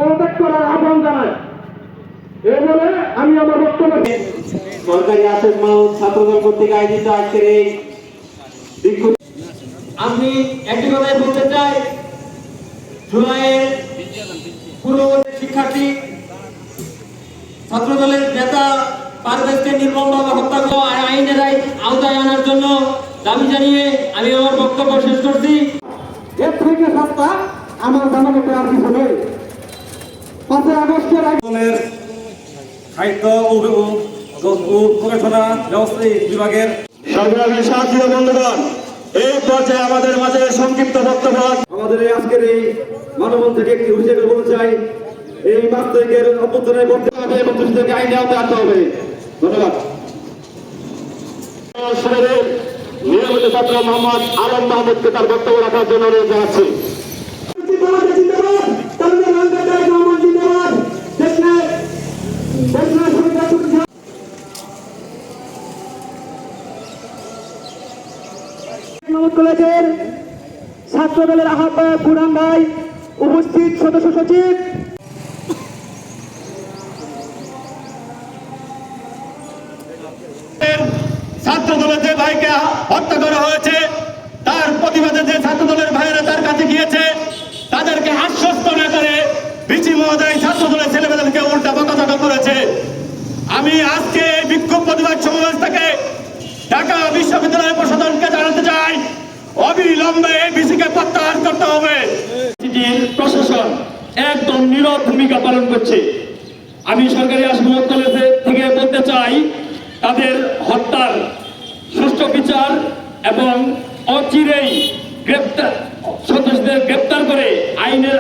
পদত্যাগ করার আহ্বান জানাই। এই বলে আমি আমার বক্তব্য সরকারি আসাদ মাউন্ট ছাত্রদল কর্তৃক আয়োজিত আজকের এই বিক্ষোভ। আমি একটি কথাই বলতে চাই, জুলাইয়ের পূর্ববর্তী শিক্ষার্থী ছাত্রদলের নেতা পারভেজকে নির্মমভাবে হত্যা করা আইনের আওতায় আনার জন্য দাবি জানিয়ে আমি আমার বক্তব্য শেষ করছি। এর থেকে সস্তা আমার জানা মতো আর কিছু নেই। 5 আগস্টের সাহিত্য ও গবেষণা ব্যবসায়ী বিভাগের সংগ্রামী সাথী ও বন্ধুগণ, এই পর্যায়ে আমাদের মাঝে সংক্ষিপ্ত বক্তব্য আমাদের এই আজকের এই মানববন্ধন থেকে একটি হুঁশিয়ারি করে বলতে চাই, এই 5 তারিখের অভ্যুত্থানে করতে হবে এবং দুষ্কৃতীকে আইনে আওতায় আনতে হবে। ধন্যবাদ। নিয়মিত ছাত্র মোহাম্মদ আলম মাহমুদকে তার বক্তব্য রাখার জন্য অনুরোধ জানাচ্ছি। কলেজের ছাত্র দলের আহ্বায়ক বুরহান ভাই, উপস্থিত সদস্য সচিব, ছাত্র দলের যে ভাইকে হত্যা করা হয়েছে তার প্রতিবাদে যে ছাত্র দলের ভাইয়েরা তার কাছে গিয়েছে, তাদেরকে আশ্বস্ত না করে বিচি মহোদয় ছাত্র দলের ছেলেমেয়েদেরকে উল্টা বকাঝকা করেছে। আমি আজকে এই বিক্ষোভ প্রতিবাদ সমাবেশ থেকে ঢাকা বিশ্ববিদ্যালয় প্রশাসনকে জানাতে চাই, অবিলম্বে এই বিসিকে প্রত্যাহার করতে হবে। প্রশাসন একদম নীরব ভূমিকা পালন করছে। আমি সরকারি আসাদ কলেজ থেকে বলতে চাই, তাদের হত্যার সুষ্ঠু বিচার এবং অচিরেই গ্রেপ্তার সদস্যদের গ্রেপ্তার করে আইনের